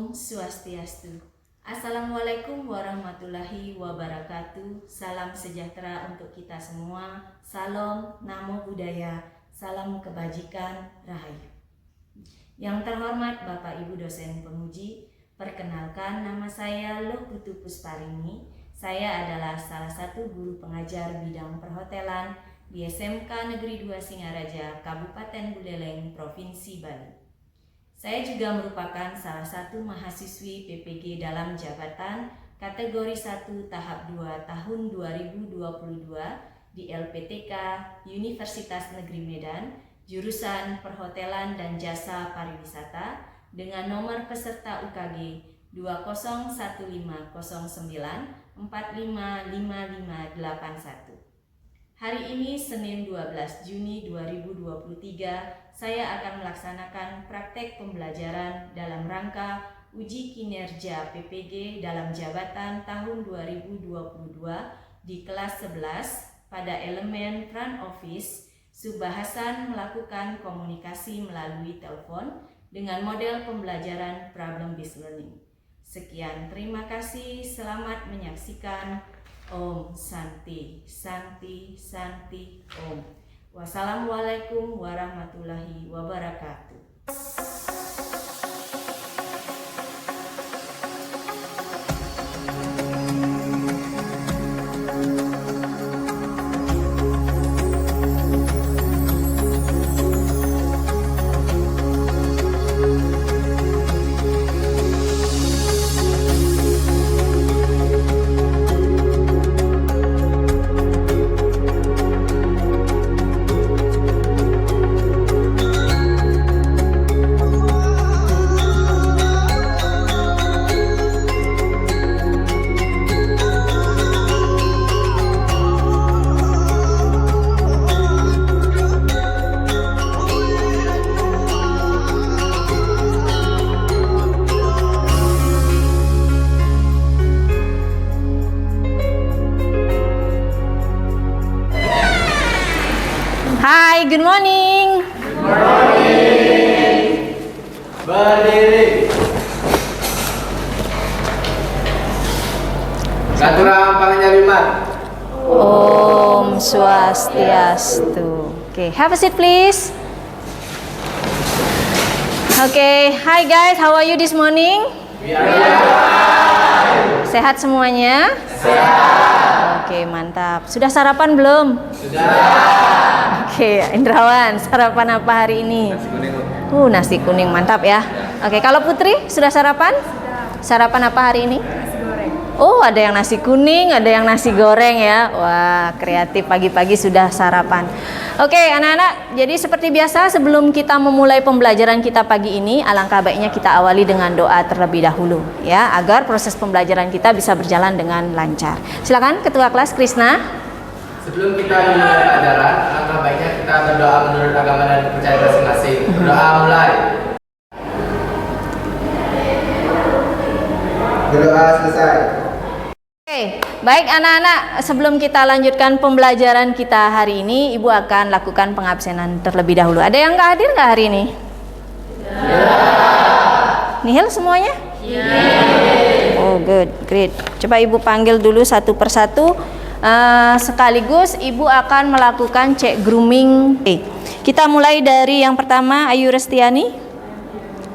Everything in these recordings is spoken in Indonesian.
Om Swastiastu. Assalamualaikum warahmatullahi wabarakatuh. Salam sejahtera untuk kita semua. Salam, namo buddhaya, salam kebajikan, rahayu. Yang terhormat Bapak Ibu dosen penguji, perkenalkan nama saya Loh Putu Pusparini. Saya adalah salah satu guru pengajar bidang perhotelan di SMK Negeri 2 Singaraja, Kabupaten Buleleng, Provinsi Bali. Saya juga merupakan salah satu mahasiswi PPG dalam jabatan kategori 1 tahap 2 tahun 2022 di LPTK Universitas Negeri Medan, jurusan Perhotelan dan Jasa Pariwisata dengan nomor peserta UKG 201509455581. Hari ini Senin 12 Juni 2023, saya akan melaksanakan praktek pembelajaran dalam rangka uji kinerja PPG dalam jabatan tahun 2022 di kelas 11 pada elemen front office, subbahasan melakukan komunikasi melalui telepon dengan model pembelajaran problem based learning. Sekian, terima kasih, selamat menyaksikan. Om Santi, Santi, Santi, Om. Wassalamualaikum warahmatullahi wabarakatuh. Hai, good morning. Good morning. Berdiri. Saturang Pangjaliman. Om Swastiastu. Okay, have a seat please. Okay, hi guys, how are you this morning? Sehat semuanya? Sehat. Oke, mantap. Sudah sarapan belum? Sudah. Oke, Indrawan, sarapan apa hari ini? Nasi kuning. Nasi kuning, mantap ya. Oke, kalau Putri sudah sarapan? Sudah. Sarapan apa hari ini? Nasi goreng. Oh, ada yang nasi kuning, ada yang nasi goreng ya. Wah, kreatif, pagi-pagi sudah sarapan. Oke, anak-anak, jadi seperti biasa sebelum kita memulai pembelajaran kita pagi ini, alangkah baiknya kita awali dengan doa terlebih dahulu ya, agar proses pembelajaran kita bisa berjalan dengan lancar. Silakan Ketua Kelas Krisna. Sebelum kita memulai pelajaran, alangkah baiknya kita berdoa menurut agama dan kepercayaan masing-masing. Berdoa mulai. Berdoa selesai. Oke, baik anak-anak, sebelum kita lanjutkan pembelajaran kita hari ini, Ibu akan lakukan pengabsenan terlebih dahulu. Ada yang nggak hadir nggak hari ini? Ya. Nihil semuanya? Ya. Oh, good, great. Coba Ibu panggil dulu satu persatu. Sekaligus Ibu akan melakukan cek grooming. Kita mulai dari yang pertama, Ayu Restiani.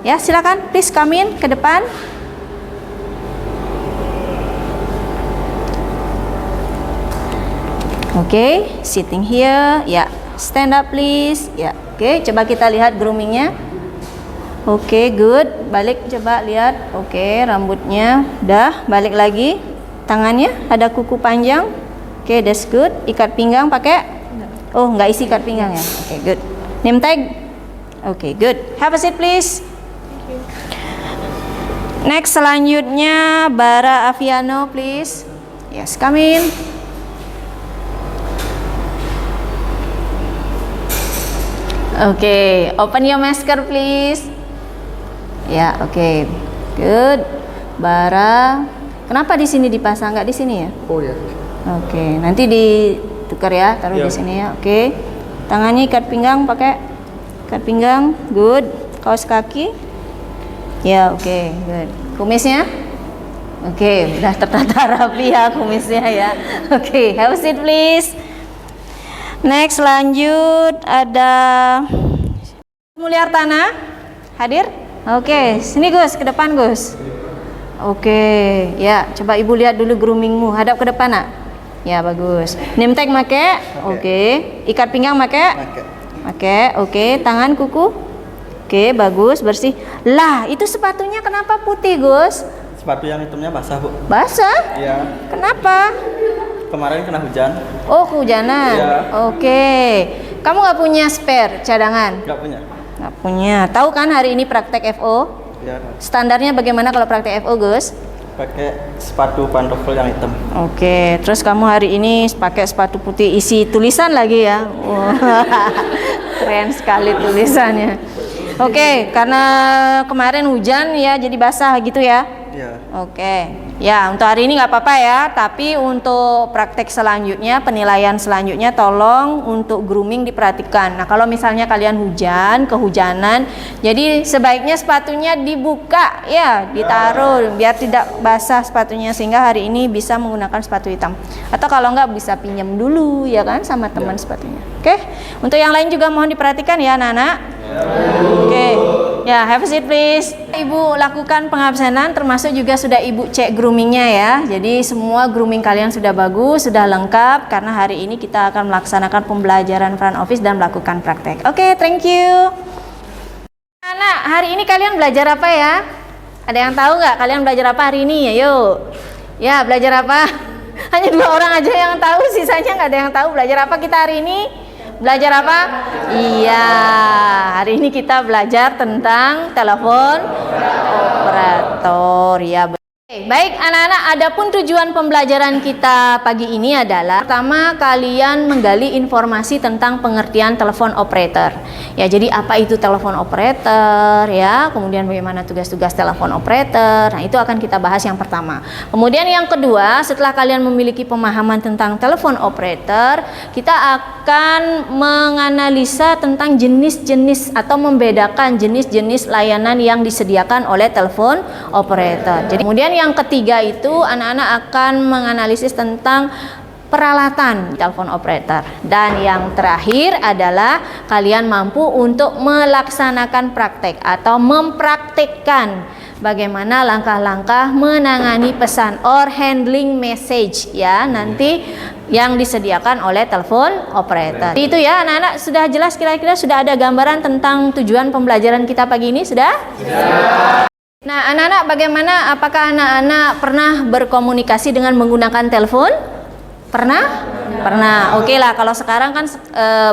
Ya, silakan, please come in ke depan. Oke, sitting here. Ya, stand up please. Ya, oke, coba kita lihat groomingnya. Oke, good. Balik, coba lihat. Oke, rambutnya. Udah, balik lagi. Tangannya ada kuku panjang. Oke, that's good. Ikat pinggang pakai? Oh, nggak isi ikat pinggang ya. Oke, good. Name tag? Oke, good. Have a seat please. Next, selanjutnya Bara Aviano please. Yes, come in. Oke, open your masker please. Ya, oke. Good. Bara. Kenapa di sini dipasang, nggak di sini ya? Oh ya. Oke, nanti ditukar ya, taruh di sini ya. Oke. Tangannya ikat pinggang pakai ikat pinggang. Good. Kaos kaki. Ya, oke, good. Kumisnya? Oke, udah tertata rapi ya kumisnya ya. Oke, have a seat please. Next, lanjut ada Mulyartana hadir? Oke, sini Gus, ke depan Gus. Oke, ya, coba Ibu lihat dulu groomingmu. Hadap ke depan nak. Ya, bagus. Name tag make? Oke. Ikat pinggang make? Make. Oke, tangan kuku? Oke, bagus, bersih. Lah, itu sepatunya kenapa putih, Gus? Sepatu yang hitamnya basah, Bu. Basah? Iya. Kenapa? Kemarin kena hujan. Oh, kehujanan. Iya. Oke. Kamu nggak punya spare cadangan? Nggak punya. Nggak punya. Tahu kan hari ini praktek FO? Ya. Standarnya bagaimana kalau praktek FO, Gus? Pakai sepatu pantofel yang hitam. Oke, terus kamu hari ini pakai sepatu putih isi tulisan lagi ya? Wah, keren sekali tulisannya. Oke, karena kemarin hujan ya, jadi basah gitu ya? Iya. Oke, ya untuk hari ini nggak apa-apa ya, tapi untuk praktek selanjutnya, penilaian selanjutnya tolong untuk grooming diperhatikan. Nah kalau misalnya kalian kehujanan, jadi sebaiknya sepatunya dibuka ya, ditaruh biar tidak basah sepatunya, sehingga hari ini bisa menggunakan sepatu hitam. Atau kalau nggak bisa pinjam dulu ya kan sama teman sepatunya. Oke, untuk yang lain juga mohon diperhatikan ya anak-anak. Oke, ya have a seat please. Ibu lakukan pengabsenan, termasuk juga sudah Ibu cek groomingnya ya. Jadi semua grooming kalian sudah bagus, sudah lengkap, karena hari ini kita akan melaksanakan pembelajaran front office dan melakukan praktek. Oke, thank you. Anak, hari ini kalian belajar apa ya? Ada yang tahu nggak kalian belajar apa hari ini? Ayo, ya belajar apa? Hanya 2 orang aja yang tahu, sisanya nggak ada yang tahu. Belajar apa kita hari ini? Belajar apa? Iya, hari ini kita belajar tentang telepon operator ya. Baik anak-anak, adapun tujuan pembelajaran kita pagi ini adalah pertama kalian menggali informasi tentang pengertian telepon operator. Ya, jadi apa itu telepon operator ya, kemudian bagaimana tugas-tugas telepon operator. Nah, itu akan kita bahas yang pertama. Kemudian yang kedua, setelah kalian memiliki pemahaman tentang telepon operator, kita akan menganalisa tentang jenis-jenis atau membedakan jenis-jenis layanan yang disediakan oleh telepon operator. Jadi kemudian yang ketiga itu anak-anak akan menganalisis tentang peralatan telepon operator, dan yang terakhir adalah kalian mampu untuk melaksanakan praktek atau mempraktikkan bagaimana langkah-langkah menangani pesan or handling message ya nanti yang disediakan oleh telepon operator. Itu ya anak-anak, sudah jelas, kira-kira sudah ada gambaran tentang tujuan pembelajaran kita pagi ini? Sudah? Nah anak-anak, bagaimana, apakah anak-anak pernah berkomunikasi dengan menggunakan telepon? Pernah? Pernah. Oke lah, kalau sekarang kan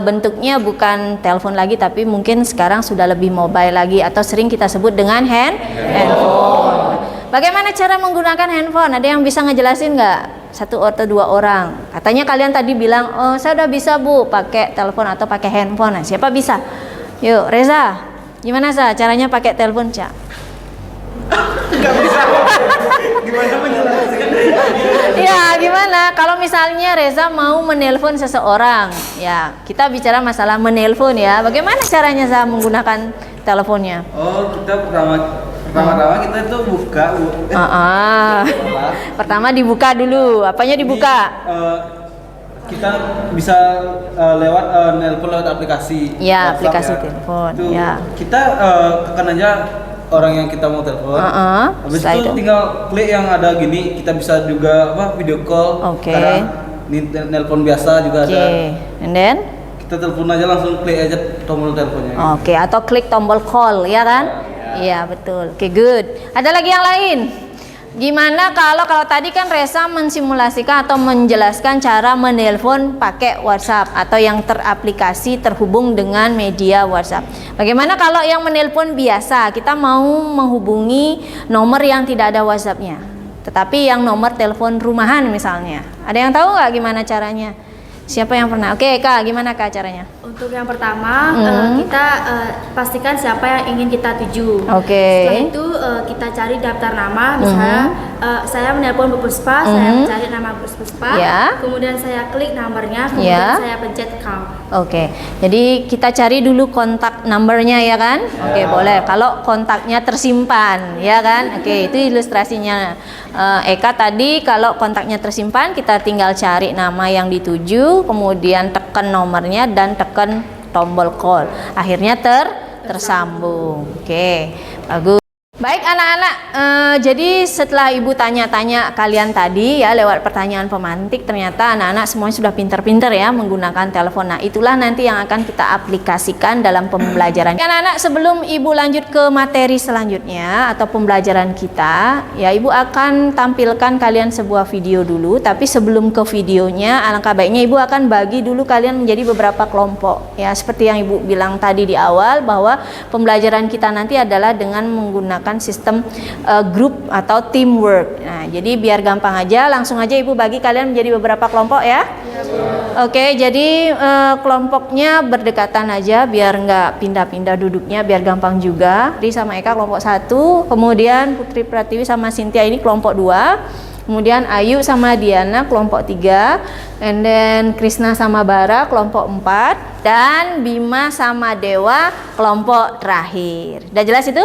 bentuknya bukan telepon lagi, tapi mungkin sekarang sudah lebih mobile lagi, atau sering kita sebut dengan handphone. Bagaimana cara menggunakan handphone? Ada yang bisa ngejelasin nggak? 1 atau 2 orang. Katanya kalian tadi bilang, oh saya udah bisa Bu pakai telepon atau pakai handphone. Nah, siapa bisa? Yuk Reza, gimana caranya pakai telepon Cak? Nggak bisa. Gimana menjelaskan? Ya gimana kalau misalnya Reza mau menelpon seseorang, ya kita bicara masalah menelpon ya, bagaimana caranya saya menggunakan teleponnya? Oh, kita pertama-tama kita itu buka, Bu. Pertama dibuka dulu, apanya dibuka? Kita bisa lewat nelpon lewat aplikasi. Ya, WhatsApp, aplikasi ya. telepon. Itu Ya. kita tekan aja orang yang kita mau telepon. Habis itu tinggal klik yang ada gini, kita bisa juga video call. Oke. Ini nelpon biasa juga ada. And then? Kita telepon aja, langsung klik aja tombol teleponnya. Oke, atau klik tombol call, ya kan? Iya, betul. Oke, good. Ada lagi yang lain? Gimana kalau tadi kan Reza mensimulasikan atau menjelaskan cara menelpon pakai WhatsApp atau yang teraplikasi terhubung dengan media WhatsApp. Bagaimana kalau yang menelpon biasa, kita mau menghubungi nomor yang tidak ada WhatsAppnya, tetapi yang nomor telepon rumahan misalnya. Ada yang tahu nggak gimana caranya? Siapa yang pernah? Oke Kak, gimana Kak caranya? Untuk yang pertama, kita pastikan siapa yang ingin kita tuju. Oke. Setelah itu kita cari daftar nama. Misalnya saya menelpon Bu Puspa, saya mencari nama Bu Puspa. Ya. Kemudian saya klik nomornya, kemudian saya pencet call. Oke. Jadi kita cari dulu kontak nomornya ya kan? Oke, boleh. Kalau kontaknya tersimpan, ya kan? Oke, itu ilustrasinya. Eka tadi kalau kontaknya tersimpan, kita tinggal cari nama yang dituju, kemudian tekan nomornya dan tekan tombol call. Akhirnya tersambung. Oke, bagus. Baik anak-anak, jadi setelah Ibu tanya-tanya kalian tadi ya lewat pertanyaan pemantik, ternyata anak-anak semuanya sudah pinter-pinter ya menggunakan telepon. Nah itulah nanti yang akan kita aplikasikan dalam pembelajaran. Anak-anak, sebelum Ibu lanjut ke materi selanjutnya atau pembelajaran kita, ya Ibu akan tampilkan kalian sebuah video dulu. Tapi sebelum ke videonya, alangkah baiknya Ibu akan bagi dulu kalian menjadi beberapa kelompok. Ya seperti yang Ibu bilang tadi di awal bahwa pembelajaran kita nanti adalah dengan menggunakan sistem grup atau teamwork. Nah, jadi biar gampang aja, langsung aja Ibu bagi kalian menjadi beberapa kelompok ya. Oke, jadi kelompoknya berdekatan aja biar nggak pindah-pindah duduknya, biar gampang juga. Ri sama Eka kelompok 1, kemudian Putri Pratiwi sama Cynthia ini kelompok 2. Kemudian Ayu sama Diana kelompok 3, and then Krisna sama Bara kelompok 4, dan Bima sama Dewa kelompok terakhir. Udah jelas itu?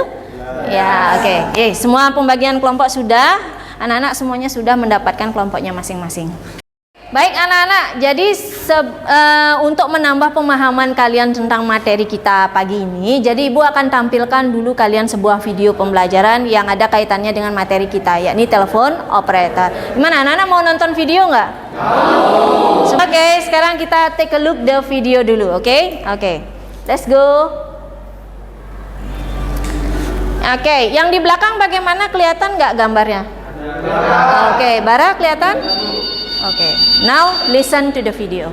Ya, oke. Semua pembagian kelompok sudah, anak-anak semuanya sudah mendapatkan kelompoknya masing-masing. Baik anak-anak, jadi untuk menambah pemahaman kalian tentang materi kita pagi ini, jadi Ibu akan tampilkan dulu kalian sebuah video pembelajaran yang ada kaitannya dengan materi kita, yakni telepon operator. Gimana anak-anak, mau nonton video nggak? Oke, sekarang kita take a look the video dulu, oke? Oke, let's go. Oke, yang di belakang bagaimana, kelihatan nggak gambarnya? Oke, Bara kelihatan? Oke, now listen to the video.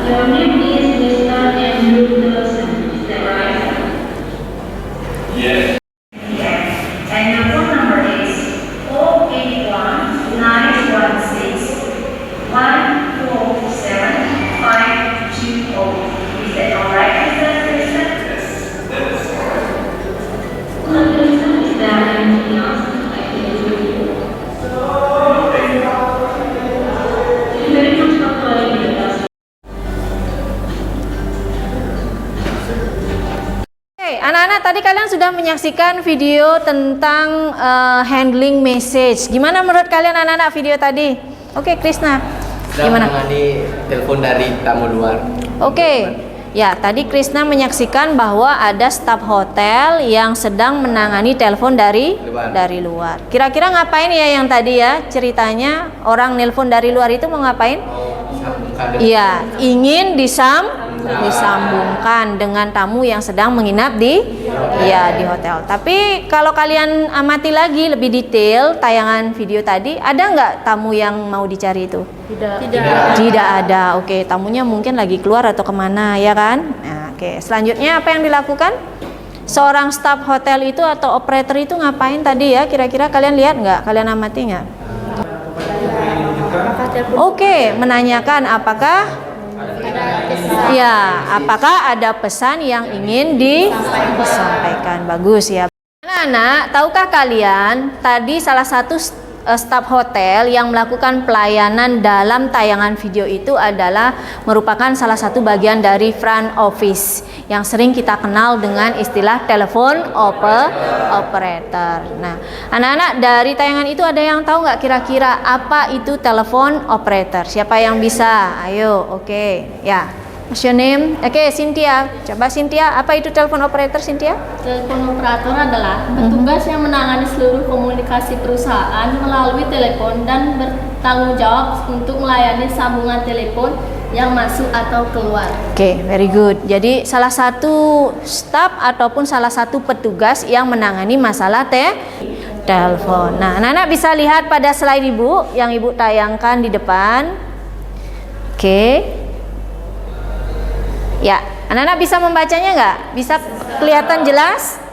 Your name is Mr. Andrew Dawson, is that right? Yes. Yes. And your phone number is 081-916-147-520. Is that all right, Mr. Krishna? Yes, that is correct. Is there anything else I can do for you? Thank you. Thank you very much for calling me. Anak-anak, tadi kalian sudah menyaksikan video tentang handling message. Gimana menurut kalian anak-anak video tadi? Oke, Krisna. Gimana? Menangani telepon dari tamu luar. Oke. Ya, tadi Krisna menyaksikan bahwa ada staf hotel yang sedang menangani telepon dari luar. Kira-kira ngapain ya yang tadi ya ceritanya, orang nelpon dari luar itu mau ngapain? Iya, ingin disambungkan dengan tamu yang sedang menginap di hotel. Tapi kalau kalian amati lagi lebih detail tayangan video tadi, ada nggak tamu yang mau dicari itu? Tidak ada. Oke, tamunya mungkin lagi keluar atau kemana ya kan? Nah, oke. Selanjutnya apa yang dilakukan? Seorang staf hotel itu atau operator itu ngapain tadi ya? Kira-kira kalian lihat nggak? Kalian amati nggak? Oke, menanyakan apakah ada pesan yang ingin disampaikan. Bagus ya. Anak-anak, tahukah kalian tadi salah satu staf hotel yang melakukan pelayanan dalam tayangan video itu adalah merupakan salah satu bagian dari front office yang sering kita kenal dengan istilah telepon operator. Nah, anak-anak, dari tayangan itu ada yang tahu nggak kira-kira apa itu telepon operator? Siapa yang bisa? Ayo, oke. Ya, what's your name? Oke, Cynthia. Coba Cynthia, apa itu telepon operator, Cynthia? Telepon operator adalah petugas yang menangani seluruh komunikasi perusahaan melalui telepon dan bertanggung jawab untuk melayani sambungan telepon yang masuk atau keluar. Oke, very good. Jadi salah satu staf ataupun salah satu petugas yang menangani masalah telepon. Nah, anak-anak bisa lihat pada slide Ibu yang Ibu tayangkan di depan. Oke. Ya, anak-anak bisa membacanya nggak? Bisa kelihatan jelas?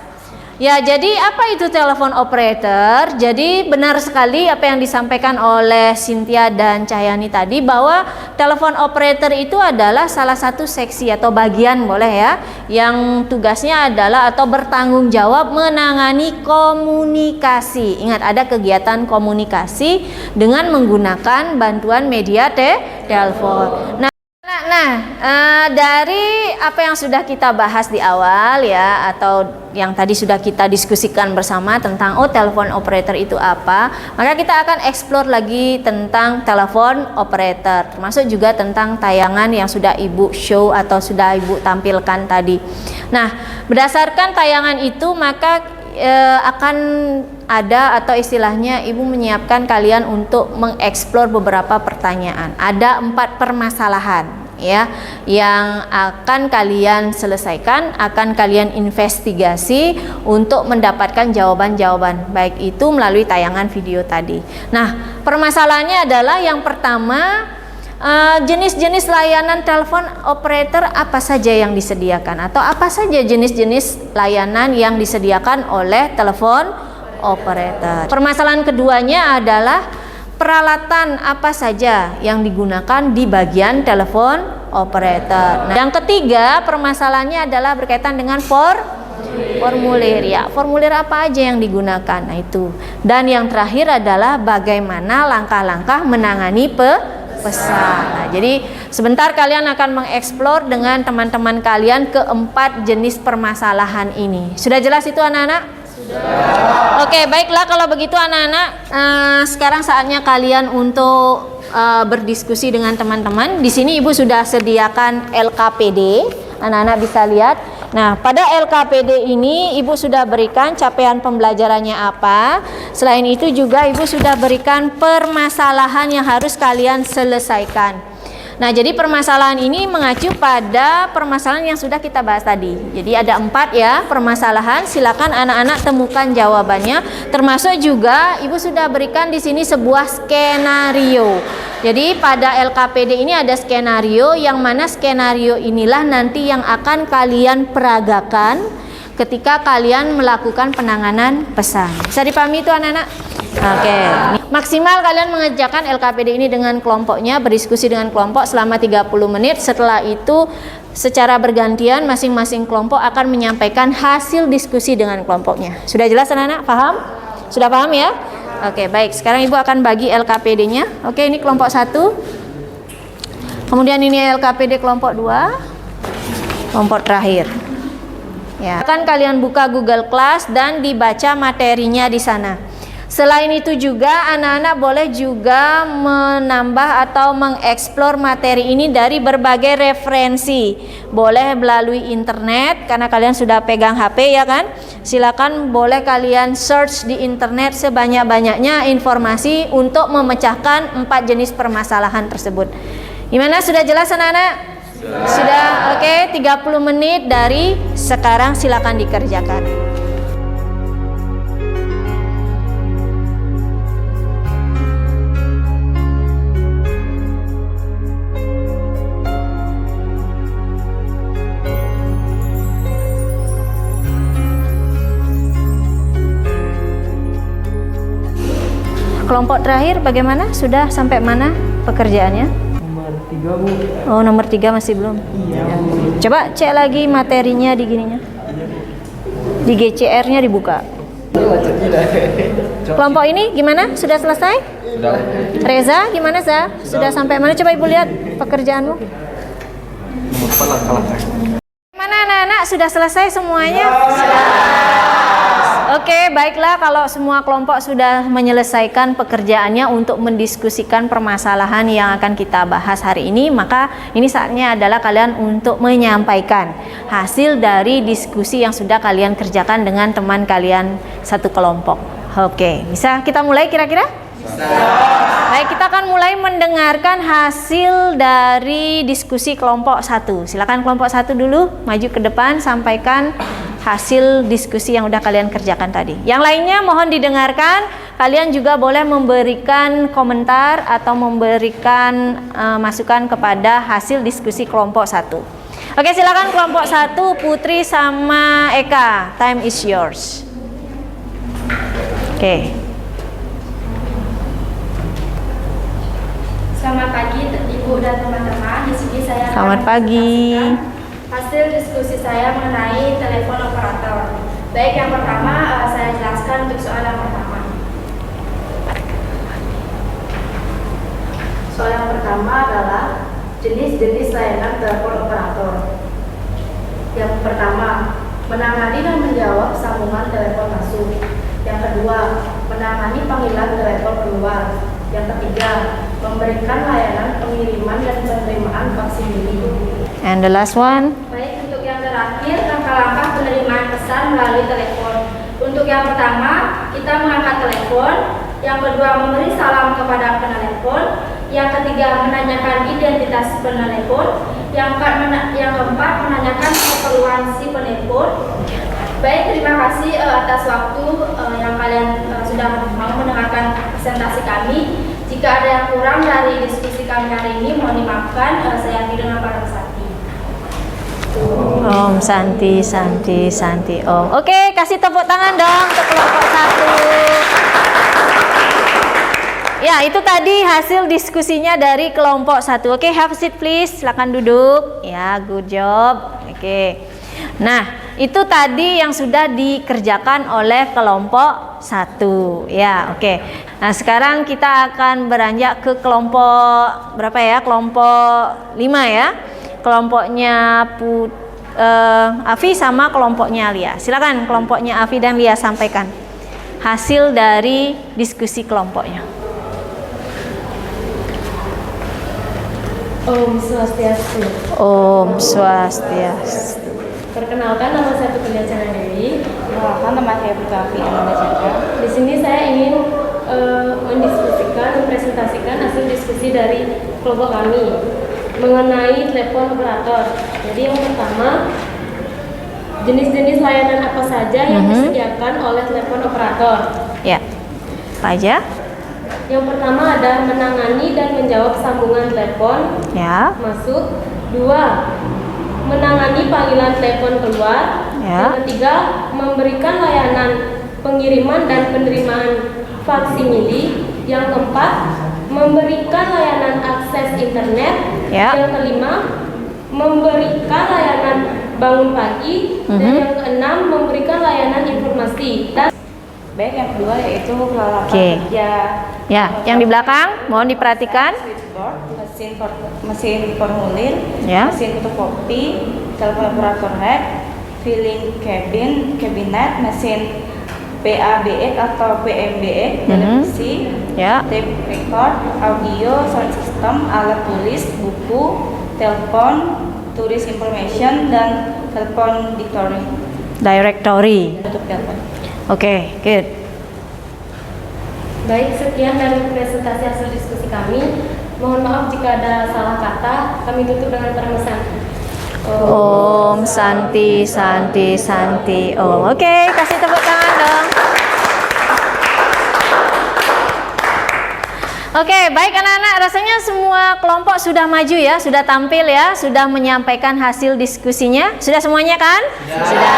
Ya, jadi apa itu telepon operator? Jadi benar sekali apa yang disampaikan oleh Cynthia dan Cahyani tadi, bahwa telepon operator itu adalah salah satu seksi atau bagian, boleh ya, yang tugasnya adalah atau bertanggung jawab menangani komunikasi. Ingat, ada kegiatan komunikasi dengan menggunakan bantuan media telepon. Dari apa yang sudah kita bahas di awal ya, atau yang tadi sudah kita diskusikan bersama tentang telepon operator itu apa, maka kita akan explore lagi tentang telepon operator, termasuk juga tentang tayangan yang sudah Ibu show atau sudah Ibu tampilkan tadi. Nah, berdasarkan tayangan itu maka akan ada, atau istilahnya Ibu menyiapkan kalian untuk mengeksplor beberapa pertanyaan. Ada 4 permasalahan ya yang akan kalian selesaikan, akan kalian investigasi untuk mendapatkan jawaban-jawaban, baik itu melalui tayangan video tadi. Nah, permasalahannya adalah yang pertama, jenis-jenis layanan telepon operator apa saja yang disediakan, atau apa saja jenis-jenis layanan yang disediakan oleh telepon operator. Permasalahan keduanya adalah peralatan apa saja yang digunakan di bagian telepon operator. Nah, yang ketiga permasalahannya adalah berkaitan dengan formulir ya. Formulir apa aja yang digunakan? Nah, itu. Dan yang terakhir adalah bagaimana langkah-langkah menangani pesan. Nah, jadi sebentar kalian akan mengeksplor dengan teman-teman kalian keempat jenis permasalahan ini. Sudah jelas itu anak-anak? Oke, baiklah kalau begitu anak-anak, sekarang saatnya kalian untuk berdiskusi dengan teman-teman. Di sini Ibu sudah sediakan LKPD, anak-anak bisa lihat. Nah, pada LKPD ini Ibu sudah berikan capaian pembelajarannya apa. Selain itu juga Ibu sudah berikan permasalahan yang harus kalian selesaikan. Nah, jadi permasalahan ini mengacu pada permasalahan yang sudah kita bahas tadi. Jadi ada 4 ya permasalahan. Silakan anak-anak temukan jawabannya. Termasuk juga Ibu sudah berikan di sini sebuah skenario. Jadi pada LKPD ini ada skenario, yang mana skenario inilah nanti yang akan kalian peragakan ketika kalian melakukan penanganan pesan. Bisa dipahami itu anak-anak? Oke. Maksimal kalian mengerjakan LKPD ini dengan kelompoknya, berdiskusi dengan kelompok selama 30 menit. Setelah itu secara bergantian masing-masing kelompok akan menyampaikan hasil diskusi dengan kelompoknya. Sudah jelas anak-anak? Paham? Sudah paham ya? Oke, baik. Sekarang Ibu akan bagi LKPD-nya. Oke, ini kelompok 1. Kemudian ini LKPD kelompok 2. Kelompok terakhir. Ya, akan kalian buka Google Class dan dibaca materinya di sana. Selain itu juga anak-anak boleh juga menambah atau mengeksplor materi ini dari berbagai referensi. Boleh melalui internet karena kalian sudah pegang HP ya kan. Silakan boleh kalian search di internet sebanyak-banyaknya informasi untuk memecahkan 4 jenis permasalahan tersebut. Gimana, sudah jelas anak-anak? Sudah, oke. 30 menit dari sekarang silakan dikerjakan. Kelompok terakhir bagaimana? Sudah sampai mana pekerjaannya? Nomor 3 Bu. Oh, nomor 3 masih belum? Iya. Coba cek lagi materinya di gininya. Di GCR-nya dibuka. Kelompok ini gimana? Sudah selesai? Sudah. Reza, gimana Za? Sudah sampai mana? Coba Ibu lihat pekerjaanmu. Mana anak-anak? Sudah selesai semuanya? Sudah. Oke, baiklah kalau semua kelompok sudah menyelesaikan pekerjaannya untuk mendiskusikan permasalahan yang akan kita bahas hari ini, maka ini saatnya adalah kalian untuk menyampaikan hasil dari diskusi yang sudah kalian kerjakan dengan teman kalian satu kelompok. Oke, bisa kita mulai kira-kira? Bisa. Baik, kita akan mulai mendengarkan hasil dari diskusi kelompok 1. Silakan kelompok 1 dulu maju ke depan, sampaikan hasil diskusi yang udah kalian kerjakan tadi. Yang lainnya mohon didengarkan Kalian juga boleh memberikan komentar atau memberikan masukan kepada hasil diskusi kelompok 1. Oke, silakan kelompok 1, Putri sama Eka. Time is yours. Oke. Selamat pagi Ibu dan teman-teman. Di sini saya Selamat pagi. Hasil diskusi saya mengenai telepon operator. Baik, yang pertama saya jelaskan untuk soal yang pertama. Soal yang pertama adalah jenis-jenis layanan telepon operator. Yang pertama, menangani dan menjawab sambungan telepon masuk. Yang kedua, menangani panggilan telepon keluar. Yang ketiga, memberikan layanan pengiriman dan penerimaan faksimili. And the last one. Baik, untuk yang terakhir, langkah-langkah penerimaan pesan melalui telepon. Untuk yang pertama, kita mengangkat telepon. Yang kedua, memberi salam kepada penelepon. Yang ketiga, menanyakan identitas penelepon. Yang keempat, menanyakan keperluan si penelpon. Baik, terima kasih atas waktu yang kalian sudah mau mendengarkan presentasi kami. Jika ada yang kurang dari diskusi kami hari ini, mohon dimaafkan. Saya Afi dengan Pak Santi. Om Santi Om. Oke, kasih tepuk tangan dong untuk kelompok 1. Ya, itu tadi hasil diskusinya dari kelompok 1. Oke, have a seat please. Silakan duduk. Ya, good job. Oke. Nah, itu tadi yang sudah dikerjakan oleh kelompok 1. Ya, oke. Nah, sekarang kita akan beranjak ke kelompok berapa ya? Kelompok 5 ya. Kelompoknya Afi sama kelompoknya Lia. Silakan kelompoknya Afi dan Lia sampaikan hasil dari diskusi kelompoknya. Om Swastiastu. Om Swastiastu. Perkenalkan, nama saya Putri Chandra Dewi. Perkenalkan, nama saya Putri Afi Chandra. Di sini saya ingin mempresentasikan hasil diskusi dari kelompok kami mengenai telepon operator. Jadi yang pertama, jenis-jenis layanan apa saja yang disediakan oleh telepon operator? Ya, apa aja? Yang pertama ada menangani dan menjawab sambungan telepon masuk. 2, menangani panggilan telepon keluar. Yang ketiga, memberikan layanan pengiriman dan penerimaan faksimili. Yang keempat, memberikan layanan akses internet. Yang kelima, memberikan layanan bangun pagi. Dan yang keenam, memberikan layanan informasi. Baik, yang kedua yaitu peralatan kerja. Ya, yang di belakang mohon diperhatikan. Switchboard, mesin formulir, mesin fotokopi, telepon operator hack, filing cabinet, mesin PABX atau PMBX, televisi, tape record, audio, sound system, alat tulis, buku, telepon, tulis information, dan telepon directory. Untuk telepon. Oke, good. Baik, sekian dari presentasi hasil diskusi kami. Mohon maaf jika ada salah kata. Kami tutup dengan permesan. Om Santi Om. Oke, kasih tepuk tangan dong. Oke, baik anak-anak, rasanya semua kelompok sudah maju ya, sudah tampil ya, sudah menyampaikan hasil diskusinya. Sudah semuanya kan? Sudah.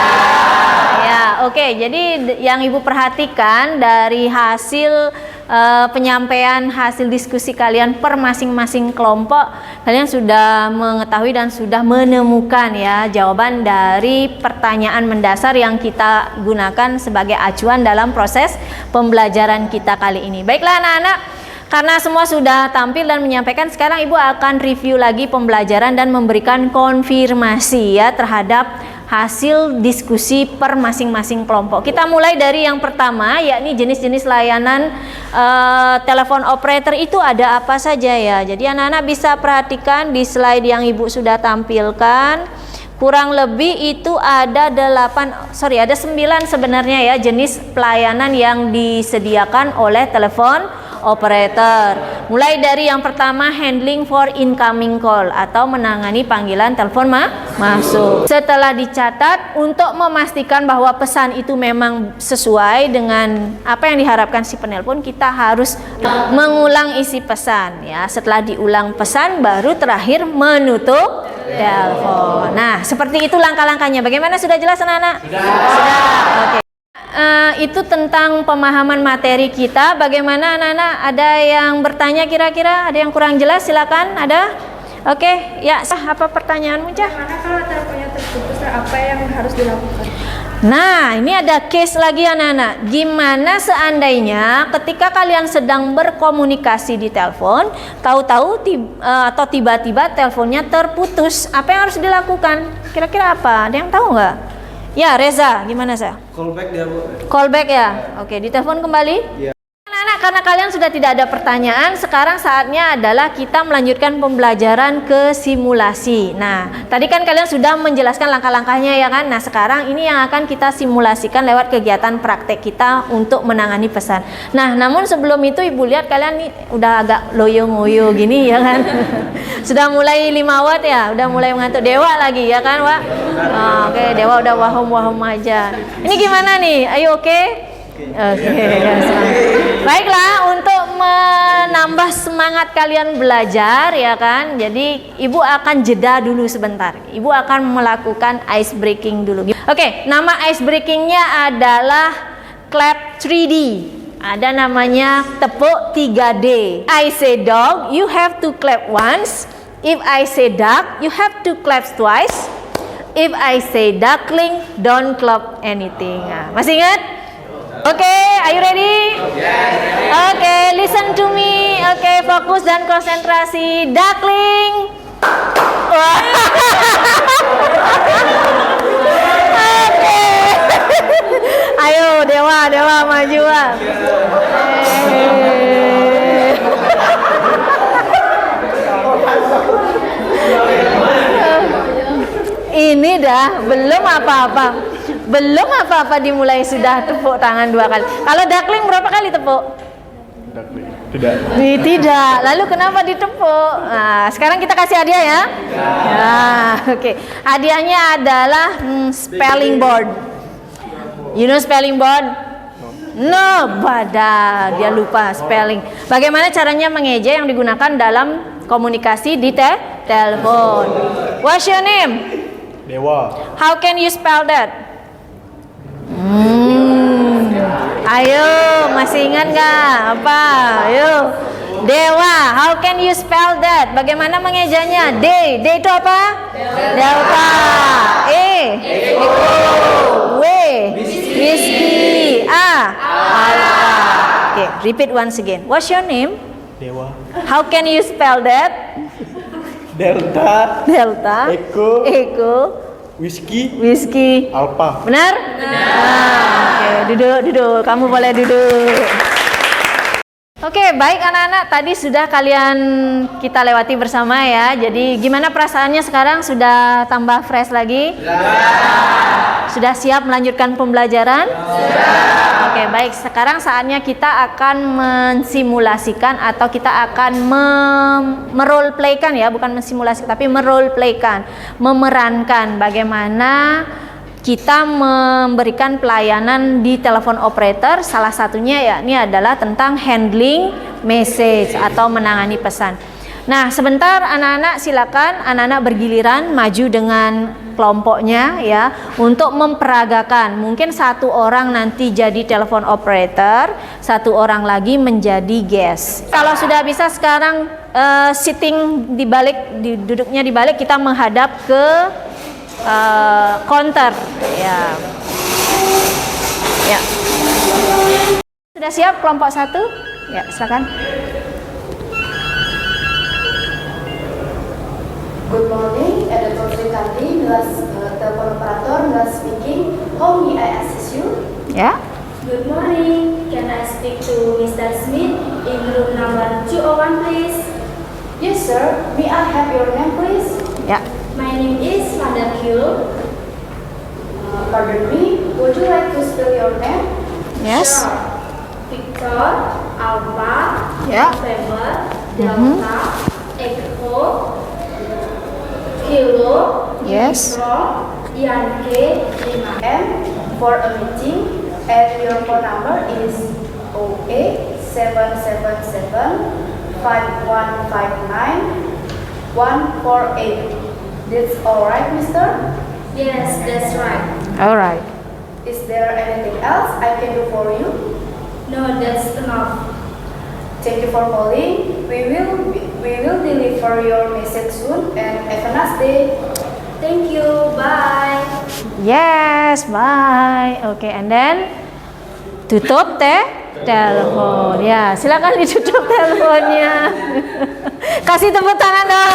Ya, oke. Jadi yang Ibu perhatikan dari hasil penyampaian hasil diskusi kalian per masing-masing kelompok, kalian sudah mengetahui dan sudah menemukan ya jawaban dari pertanyaan mendasar yang kita gunakan sebagai acuan dalam proses pembelajaran kita kali ini. Baiklah anak-anak, karena semua sudah tampil dan menyampaikan, sekarang Ibu akan review lagi pembelajaran dan memberikan konfirmasi ya terhadap hasil diskusi per masing-masing kelompok. Kita mulai dari yang pertama, yakni jenis-jenis layanan telepon operator itu ada apa saja ya. Jadi anak-anak bisa perhatikan di slide yang Ibu sudah tampilkan. Kurang lebih itu ada 9 sebenarnya ya jenis pelayanan yang disediakan oleh telepon operator. Mulai dari yang pertama, handling for incoming call atau menangani panggilan telepon masuk. Setelah dicatat, untuk memastikan bahwa pesan itu memang sesuai dengan apa yang diharapkan si penelpon, kita harus mengulang isi pesan ya. Setelah diulang pesan, baru terakhir menutup telepon. Nah, seperti itu langkah-langkahnya. Bagaimana, sudah jelas anak-anak? Sudah. Oke. Itu tentang pemahaman materi kita. Bagaimana anak-anak? Ada yang bertanya kira-kira? Ada yang kurang jelas? Silakan. Ada? Oke. Ya, apa pertanyaanmu, Cah? Bagaimana kalau teleponnya terputus, apa yang harus dilakukan? Nah, ini ada case lagi anak-anak. Gimana seandainya ketika kalian sedang berkomunikasi di telepon, tahu-tahu atau tiba-tiba teleponnya terputus, apa yang harus dilakukan? Kira-kira apa? Ada yang tahu nggak? Ya, Reza, gimana sah? Callback dia, Bu. Callback ya? Oke, ditelepon kembali? Iya. Anak-anak, karena kalian sudah tidak ada pertanyaan, sekarang saatnya adalah kita melanjutkan pembelajaran ke simulasi. Nah, tadi kan kalian sudah menjelaskan langkah-langkahnya ya kan? Nah, sekarang ini yang akan kita simulasikan lewat kegiatan praktek kita untuk menangani pesan. Nah, namun sebelum itu Ibu lihat kalian nih udah agak loyo-ngoyo gini ya kan? Sudah mulai 5 watt ya? Udah mulai mengantuk. Dewa lagi ya kan, Wak? Oke, Dewa udah wahum-wahum aja. Ini gimana nih? Ayo oke? Oke. Baiklah, untuk menambah semangat kalian belajar ya kan. Jadi Ibu akan jeda dulu sebentar. Ibu akan melakukan ice breaking dulu. Oke, nama ice breakingnya adalah clap 3D. Ada namanya tepuk 3D. I say dog, you have to clap once. If I say duck, you have to clap twice. If I say duckling, don't clap anything. Nah, masih ingat? Okay, are you ready? Yes. Okay, listen to me. Okay, fokus dan konsentrasi. Duckling. Okay. Ayo, Dewa maju. Ini dah belum apa-apa dimulai sudah tepuk tangan 2 kali. Kalau duckling berapa kali tepuk? Tidak. Lalu kenapa ditepuk? Nah, sekarang kita kasih hadiah ya. Nah, oke. Hadiahnya adalah spelling board. You know spelling board? No, badah dia lupa spelling. Bagaimana caranya mengeja yang digunakan dalam komunikasi di telepon? What's your name? Dewa. How can you spell that? Ayo, masih ingat nggak? Apa? Ayo. Dewa, how can you spell that? Bagaimana mengejanya? D itu apa? Delta. Echo. W, whiskey. A, alpha. Okay, repeat once again. What's your name? Dewa. How can you spell that? Delta. Echo. Whiskey. Alpha. Benar? Oke, duduk. Kamu boleh duduk. Oke, baik anak-anak. Tadi sudah kita lewati bersama ya. Jadi gimana perasaannya sekarang? Sudah tambah fresh lagi? Sudah siap melanjutkan pembelajaran? Oke, baik. Sekarang saatnya kita akan mensimulasikan atau kita akan meroleplaykan ya, bukan mensimulasi tapi meroleplaykan, memerankan bagaimana kita memberikan pelayanan di telepon operator. Salah satunya ya ini adalah tentang handling message atau menangani pesan. Nah, sebentar anak-anak, silakan anak-anak bergiliran maju dengan kelompoknya ya untuk memperagakan. Mungkin 1 orang nanti jadi telepon operator, 1 orang lagi menjadi guest. Kalau sudah bisa sekarang sitting duduknya di balik, kita menghadap ke counter ya. Ya. Sudah siap kelompok 1? Ya, silakan. Good morning, Editor Srikandi, telepon operator, speaking. How may I assist you? Ya. Good morning. Can I speak to Mr. Smith in room number 201, please? Yes, sir. May I have your name, please? Ya. My name is Mother Q. Pardon me. Would you like to spell your name? Yes. Sure. Victor, Alpha, Ya. November, Delta, Echo, Kilo, Yes. Uniform, Yankee, 5M for a meeting, and your phone number is 08-777-5159-148. That's alright, mister? Yes, that's right. All right. Is there anything else I can do for you? No, that's enough. Thank you for calling. We will deliver your message soon, and have a nice day. Thank you. Bye. Yes, bye. Oke, and then tutup telepon. Ya, silakan ditutup teleponnya. Kasih tepuk tangan dong.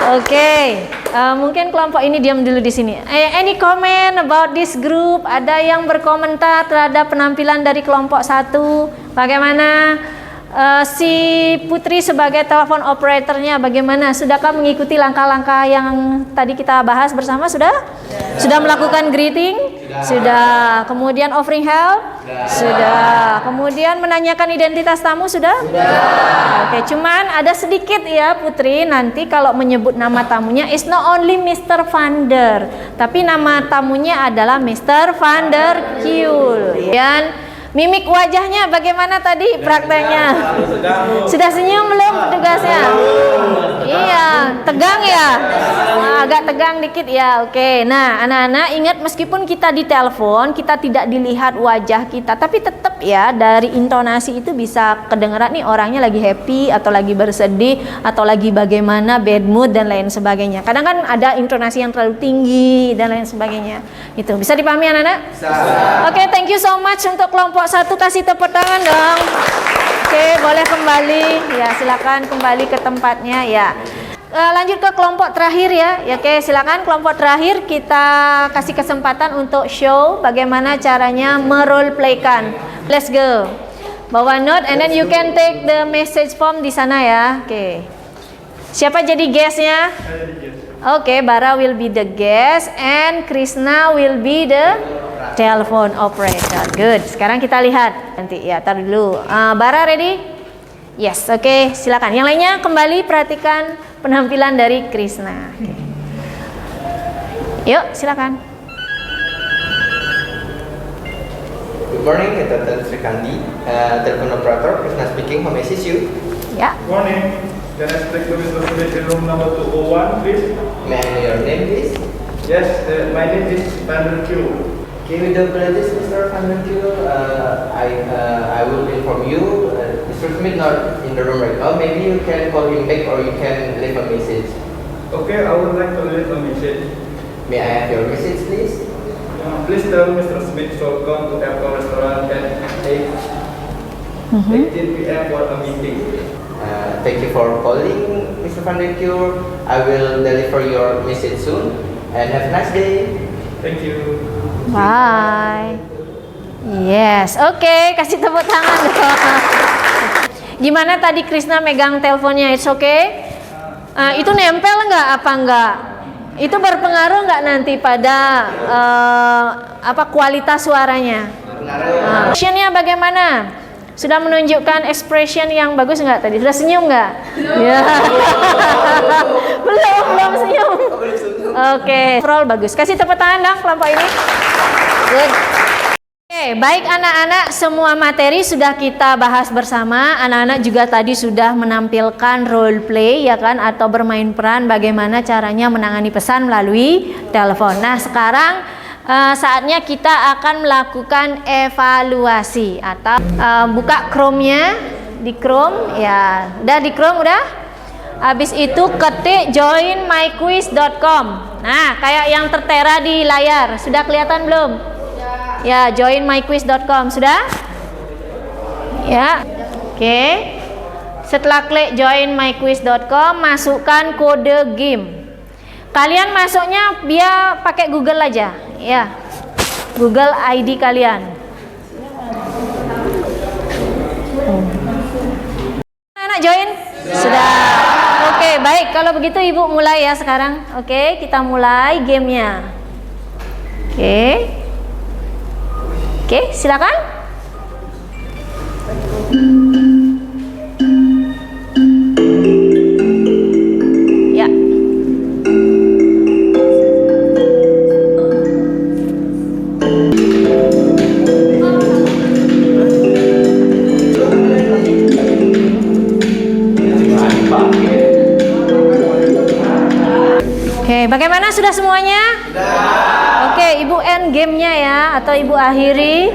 Oke, mungkin kelompok ini diam dulu di sini. Any comment about this group? Ada yang berkomentar terhadap penampilan dari kelompok 1? Bagaimana si Putri sebagai telepon operatornya? Bagaimana? Sudahkah mengikuti langkah-langkah yang tadi kita bahas bersama? Sudah? Sudah melakukan greeting? Sudah. Kemudian offering help? Sudah. Kemudian menanyakan identitas tamu? Sudah? Oke, cuman ada sedikit ya Putri, nanti kalau menyebut nama tamunya is not only Mr. Van der, tapi nama tamunya adalah Mr. Van der Kiel. Dan mimik wajahnya bagaimana tadi prakteknya? Sudah senyum belum petugasnya? Iya, tegang ya? Agak tegang dikit ya, oke. Nah, anak-anak ingat meskipun kita ditelepon, kita tidak dilihat wajah kita, tapi tetap ya dari intonasi itu bisa kedengeran nih orangnya lagi happy atau lagi bersedih atau lagi bagaimana, bad mood dan lain sebagainya. Kadang kan ada intonasi yang terlalu tinggi dan lain sebagainya. Itu bisa dipahami anak-anak? Oke, thank you so much untuk kelompok 1, kasih tepuk tangan dong. Oke, boleh kembali. Ya, silakan kembali ke tempatnya ya. Lanjut ke kelompok terakhir ya. Oke, silakan kelompok terakhir kita kasih kesempatan untuk show bagaimana caranya merole playkan. Let's go. Bawa note and then you can take the message form di sana ya. Oke. Siapa jadi guestnya? Oke, Bara will be the guest and Krishna will be the telephone operator. Good. Sekarang kita lihat nanti ya. Tar dulu. Bara ready? Yes. Oke, silakan. Yang lainnya kembali perhatikan penampilan dari Krishna. Okay. Yuk, silakan. Good morning, Dr. Srikandi, telepon operator, Krishna speaking. How may I assist you? Ya. Morning. Can I speak to Mr. Smith in room number 201, please? May I know your name, please? Yes, my name is Van der Kiel. Okay, with the apologies, Mr. Van der Kiel, I will inform you. Mr. Smith not in the room right now. Maybe you can call him back or you can leave a message. Okay, I would like to leave a message. May I have your message, please? Please tell Mr. Smith to come to Apple Restaurant at 18 p.m. for a meeting. Thank you for calling, Mr. Van der Kiel. I will deliver your message soon. And have a nice day. Thank you. Bye. Yes, oke, kasih tepuk tangan dong. Gimana tadi Krishna megang teleponnya? It's okay? Itu nempel nggak apa enggak? Itu berpengaruh nggak nanti pada kualitas suaranya? Expressionnya bagaimana? Sudah menunjukkan expression yang bagus nggak tadi? Sudah senyum nggak? Ya. belum senyum. Oke, overall bagus. Kasih tepuk tangan dong kelompok ini. Good. Oke, baik anak-anak, semua materi sudah kita bahas bersama. Anak-anak juga tadi sudah menampilkan role play ya kan, atau bermain peran bagaimana caranya menangani pesan melalui telepon. Nah, sekarang saatnya kita akan melakukan evaluasi atau buka Chrome-nya di Chrome ya. Udah di Chrome udah? Habis itu ketik joinmyquiz.com. Nah, kayak yang tertera di layar. Sudah kelihatan belum? Ya, joinmyquiz.com sudah? Ya. Oke. Setelah klik joinmyquiz.com, masukkan kode game. Kalian masuknya biar pakai Google aja, ya. Google ID kalian. Anak join? Sudah. Oke, baik. Kalau begitu Ibu mulai ya sekarang. Oke, kita mulai gamenya. Oke. Oke, silakan. Ya. Oke, bagaimana sudah semuanya? Sudah. Oke, Ibu end game-nya ya, atau Ibu akhiri.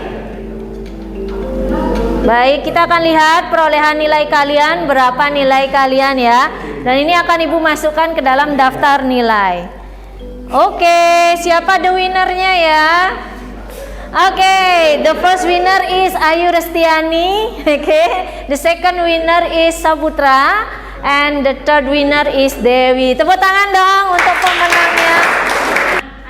Baik, kita akan lihat perolehan nilai kalian, berapa nilai kalian ya. Dan ini akan Ibu masukkan ke dalam daftar nilai. Oke, siapa the winner-nya ya? Oke, the first winner is Ayu Restiani. Oke, the second winner is Saputra. And the third winner is Dewi. Tepuk tangan dong untuk pemenangnya.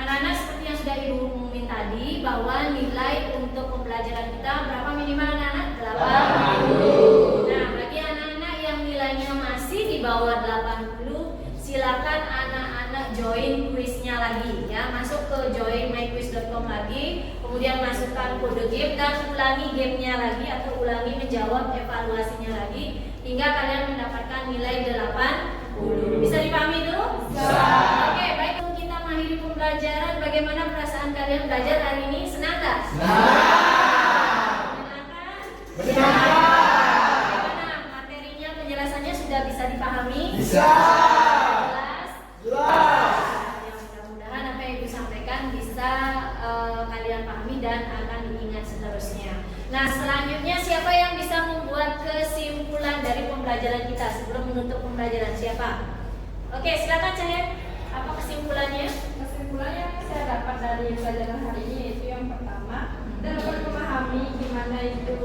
Anak-anak, seperti yang sudah Ibu umumin tadi, bahwa nilai untuk pembelajaran kita berapa minimal anak-anak? 80. Nah, bagi anak-anak yang nilainya masih di bawah 80, silakan anak-anak join kuisnya lagi ya. Masuk ke joinmyquiz.com lagi, kemudian masukkan kode game dan ulangi gamenya lagi atau ulangi menjawab evaluasinya lagi hingga kalian mendapatkan nilai 80. Bisa dipahami itu? Bisa. Oke, baik, untuk kita mengakhiri pembelajaran, bagaimana perasaan kalian belajar hari ini? Senang nggak? Senang. Menyenangkan? Menyenangkan. Bagaimana materinya, penjelasannya sudah bisa dipahami? Bisa. Jelas? Jelas. Ya, mudah-mudahan apa yang Ibu sampaikan bisa kalian pahami dan akan diingat seterusnya. Nah, selanjutnya siapa yang bisa membuat kesimpulan dari pembelajaran kita sebelum menutup pembelajaran? Siapa? Oke, silakan Cahaya. Apa kesimpulannya? Kesimpulannya yang saya dapat dari pelajaran hari ini yaitu yang pertama, kita dapat memahami gimana itu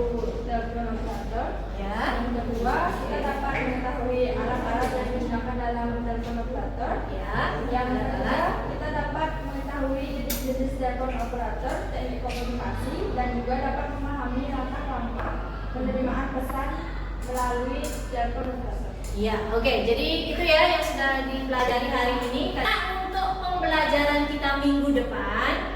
telepon operator. Ya. Yang kedua, kita dapat mengetahui alat-alat yang digunakan dalam telepon operator. Ya. Yang ketiga, kita dapat mengetahui jenis-jenis telepon operator, teknik komunikasi, dan juga dapat memahami langkah-langkah penerimaan pesan melalui telepon operator. Iya, oke. Jadi itu ya yang sudah dipelajari hari ini. Karena untuk pembelajaran kita minggu depan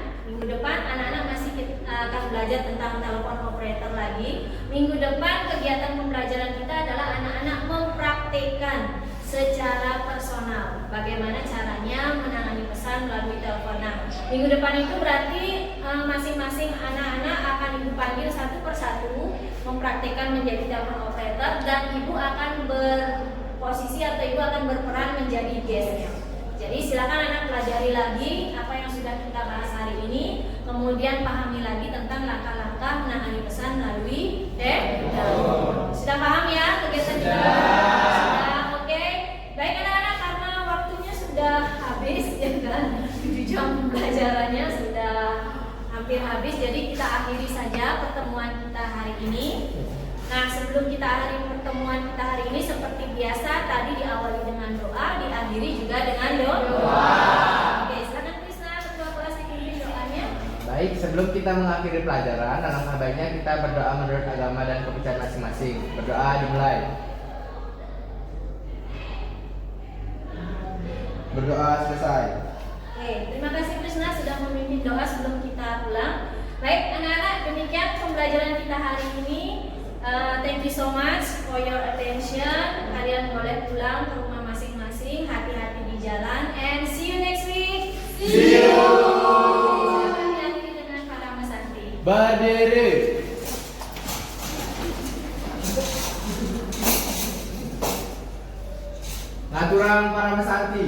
anak-anak masih akan belajar tentang telepon operator lagi. Minggu depan kegiatan pembelajaran kita adalah anak-anak mempraktikkan secara personal bagaimana caranya menangani pesan melalui telepon. Nah, minggu depan itu berarti masing-masing anak-anak akan Ibu panggil satu persatu mempraktikkan menjadi telepon operator dan Ibu akan berposisi atau Ibu akan berperan menjadi guest-nya. Jadi silakan anak pelajari lagi apa yang sudah kita bahas hari ini, kemudian pahami lagi tentang langkah-langkah menangani pesan melalui telepon. Sudah paham ya kegiatan kita? Sudah, oke. Baik anak-anak, karena waktunya sudah habis ya kan, 7 jam pembelajarannya sudah hampir habis, jadi kita akhiri saja pertemuan kita hari ini. Nah, sebelum kita akhiri pertemuan kita hari ini, seperti biasa tadi diawali dengan doa, diakhiri juga dengan doa. Oke, silakan Krisna, ketua kelas dipimpin doanya. Baik, sebelum kita mengakhiri pelajaran, alangkah baiknya kita berdoa menurut agama dan kepercayaan masing-masing. Berdoa dimulai. Berdoa selesai. Oke, terima kasih Krisna sudah memimpin doa sebelum kita pulang. Baik anak-anak, demikian pembelajaran kita hari ini. Thank you so much for your attention. Kalian boleh pulang ke rumah masing-masing. Hati-hati di jalan. And see you next week. See you. Silakan diakhiri dengan para Santi. Berdiri. Ngaturan para Santi.